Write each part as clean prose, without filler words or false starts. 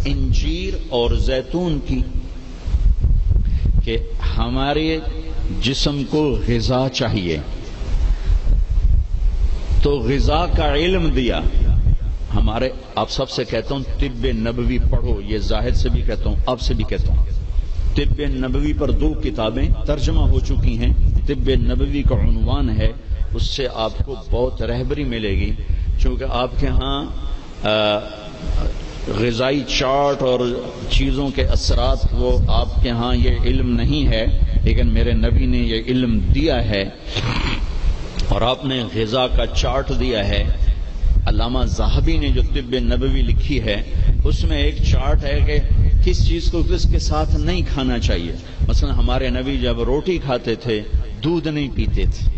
انجیر اور زیتون کی کہ ہمارے جسم کو غذا چاہیے، تو غذا کا علم دیا ہمارے. آپ سب سے کہتا ہوں طب نبوی پڑھو، یہ زاہد سے بھی کہتا ہوں، آپ سے بھی کہتا ہوں. طب نبوی پر 2 کتابیں ترجمہ ہو چکی ہیں. طب نبوی کا عنوان ہے، اس سے آپ کو بہت رہبری ملے گی، چونکہ آپ کے ہاں غذائی چارٹ اور چیزوں کے اثرات وہ آپ کے ہاں یہ علم نہیں ہے، لیکن میرے نبی نے یہ علم دیا ہے اور آپ نے غذا کا چارٹ دیا ہے. علامہ ذہبی نے جو طب نبوی لکھی ہے اس میں ایک چارٹ ہے کہ کس چیز کو کس کے ساتھ نہیں کھانا چاہیے. مثلا ہمارے نبی جب روٹی کھاتے تھے دودھ نہیں پیتے تھے،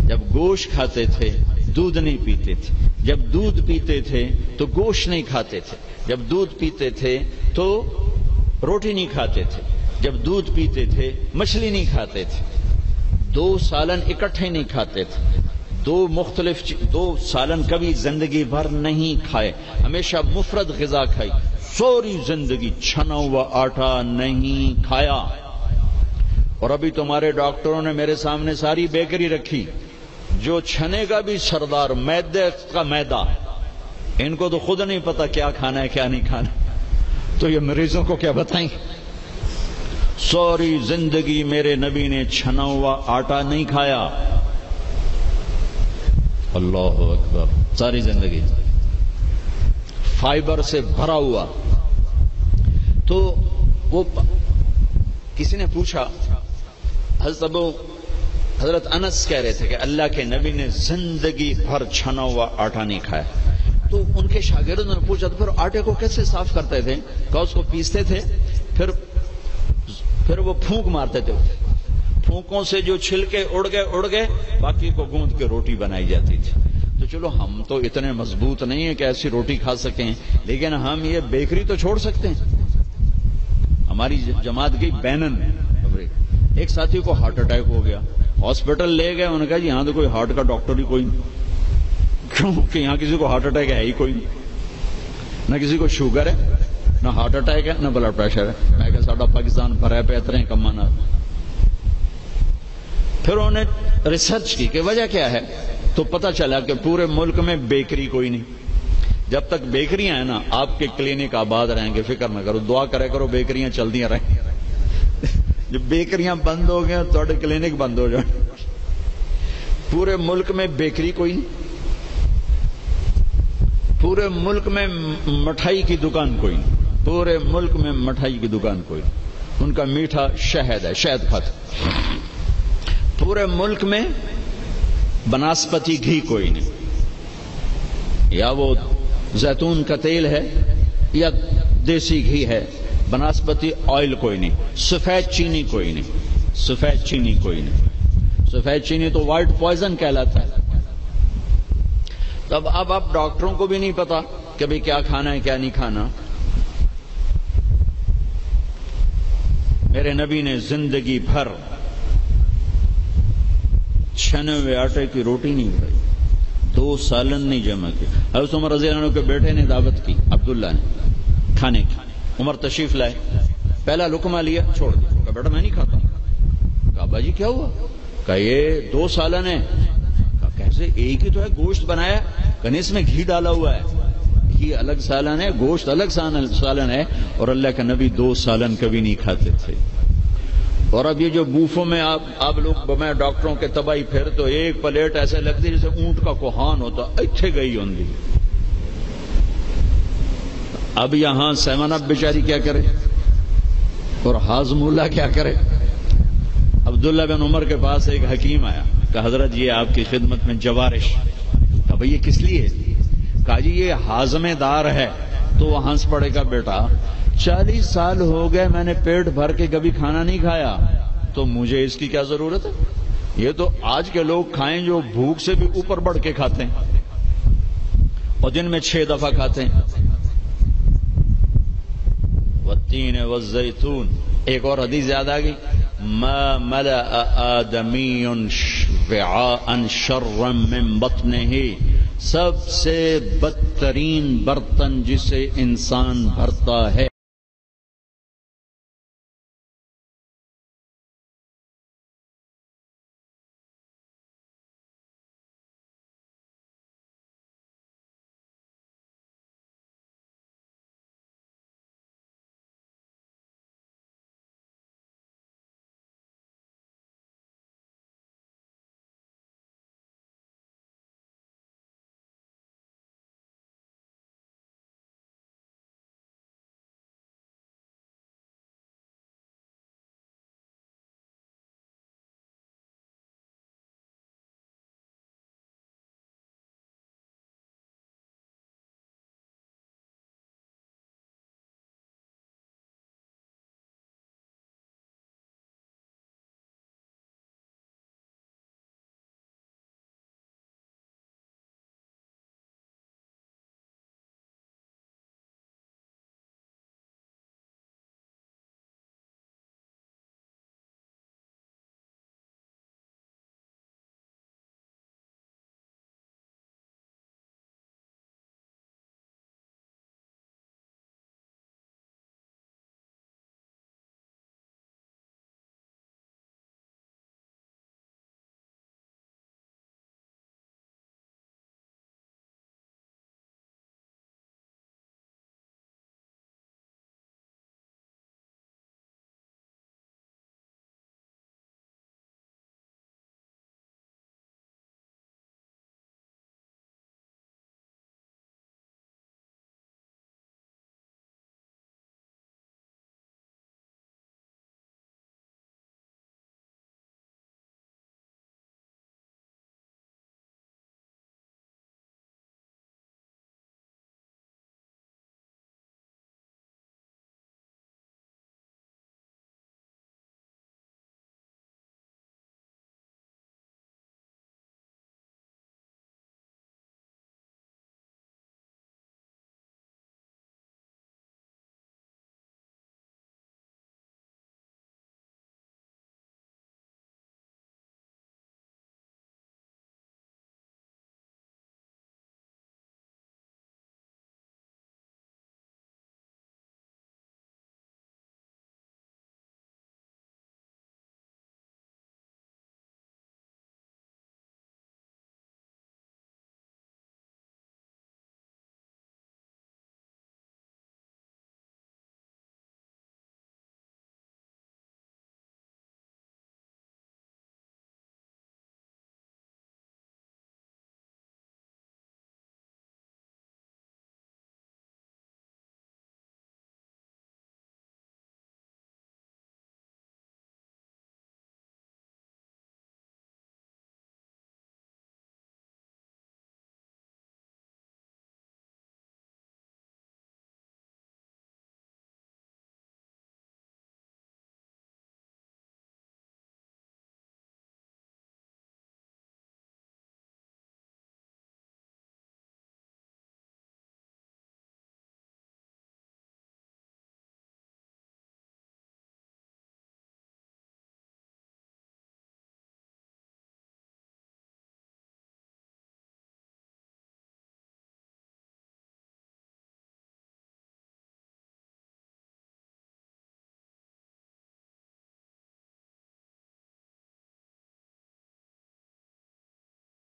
جب گوشت کھاتے تھے دودھ نہیں پیتے تھے، جب دودھ پیتے تھے تو گوشت نہیں کھاتے تھے، جب دودھ پیتے تھے تو روٹی نہیں کھاتے تھے، جب دودھ پیتے تھے مچھلی نہیں کھاتے تھے، 2 سالن اکٹھے نہیں کھاتے تھے، 2 سالن کبھی زندگی بھر نہیں کھائے، ہمیشہ مفرد غذا کھائی، سوری زندگی چھنا ہوا آٹا نہیں کھایا. اور ابھی تمہارے ڈاکٹروں نے میرے سامنے ساری بیکری رکھی، جو چھنے کا بھی سردار میدے کا میدا، ان کو تو خود نہیں پتا کیا کھانا ہے کیا نہیں کھانا، تو یہ مریضوں کو کیا بتائیں. سوری زندگی میرے نبی نے چھنا ہوا آٹا نہیں کھایا. اللہ اکبر. ساری زندگی فائبر سے بھرا ہوا. تو وہ کسی نے پوچھا، حضرت انس کہہ رہے تھے کہ اللہ کے نبی نے زندگی بھر چھنا ہوا آٹا نہیں کھایا. تو ان کے شاگردوں نے پوچھا تو پھر آٹے کو کیسے صاف کرتے تھے؟ کہ اس کو پیستے تھے، پھر وہ پھونک مارتے تھے، پھونکوں سے جو چھلکے اڑ گئے باقی کو گوندھ کے روٹی بنائی جاتی تھی. تو چلو ہم تو اتنے مضبوط نہیں ہیں کہ ایسی روٹی کھا سکیں، لیکن ہم یہ بیکری تو چھوڑ سکتے ہیں. ہماری جماعت گئی بینن، ایک ساتھی کو ہارٹ اٹیک ہو گیا، ہاسپٹل لے گئے، انہوں نے کہا جی یہاں تو کوئی ہارٹ کا ڈاکٹر ہی کوئی نہیں. کیوں کہ یہاں کسی کو ہارٹ اٹیک ہے ہی کوئی نہیں، نہ کسی کو شوگر ہے، نہ ہارٹ اٹیک ہے، نہ بلڈ پریشر ہے. میں کہ ساڈا پاکستان بھرا پہ اتنے کمانا. پھر انہوں نے ریسرچ کی کہ وجہ کیا ہے، تو پتہ چلا کہ پورے ملک میں بیکری کوئی نہیں. جب تک بیکریاں ہیں نا آپ کے کلینک آباد رہیں گے، فکر نہ کرو، دعا کرے کرو بیکریاں چلدیاں رہیں. جب بیکریاں بند ہو گئے تو کلینک بند ہو جائیں. پورے ملک میں بیکری کوئی نہیں، پورے ملک میں مٹھائی کی دکان کوئی نہیں، پورے ملک میں مٹھائی کی دکان کوئی نہیں. ان کا میٹھا شہد ہے، شہد کھاتے. پورے ملک میں بناسپتی گھی کوئی نہیں، یا وہ زیتون کا تیل ہے یا دیسی گھی ہے، بناسپتی آئل کوئی نہیں. سفید چینی کوئی نہیں، سفید چینی کوئی نہیں. سفید چینی تو وائٹ پوائزن کہلاتا ہے. تب اب ڈاکٹروں کو بھی نہیں پتا کہ بھئی کیا کھانا ہے کیا نہیں کھانا. میرے نبی نے زندگی بھر چھنے ہوئے آٹے کی روٹی نہیں کھائی، 2 سالن نہیں جمع کی. حضرت عمر رضی اللہ عنہ کے بیٹے نے دعوت کی، عبداللہ نے، کھانے کی. عمر تشریف لائے، پہلا لقمہ لیا چھوڑ دیا. کہا بیٹا میں نہیں کھاتا. کہا باجی کیا ہوا؟ کہا یہ 2 سالن ہے. کہا کیسے؟ ایک ہی تو ہے، گوشت بنایا، کہنے اس میں گھی ڈالا ہوا ہے. یہ الگ سالن ہے، گوشت الگ سالن ہے. اور اللہ کے نبی 2 سالن کبھی نہیں کھاتے تھے. اور اب یہ جو بوفوں میں آپ لوگ میں ڈاکٹروں کے تباہی پھر تو ایک پلیٹ ایسے لگتی جیسے اونٹ کا کوہان ہوتا، اتھے گئی ہوندی. اب یہاں سیمن اب بیچاری کیا کرے اور ہاضم اللہ کیا کرے. عبداللہ بن عمر کے پاس ایک حکیم آیا، کہا حضرت یہ آپ کی خدمت میں جوارش. کہا بھئی یہ کس لیے؟ کہا جی یہ ہاضمے دار ہے. تو وہ ہنس پڑے گا، بیٹا 40 سال ہو گئے میں نے پیٹ بھر کے کبھی کھانا نہیں کھایا، تو مجھے اس کی کیا ضرورت ہے؟ یہ تو آج کے لوگ کھائیں جو بھوک سے بھی اوپر بڑھ کے کھاتے ہیں اور دن میں 6 دفعہ کھاتے ہیں. والتین والزیتون. ایک اور حدیث یاد آ گئی، ما ملأ آدمی وعاء شرا من بطنه سب سے بدترین برتن جسے انسان بھرتا ہے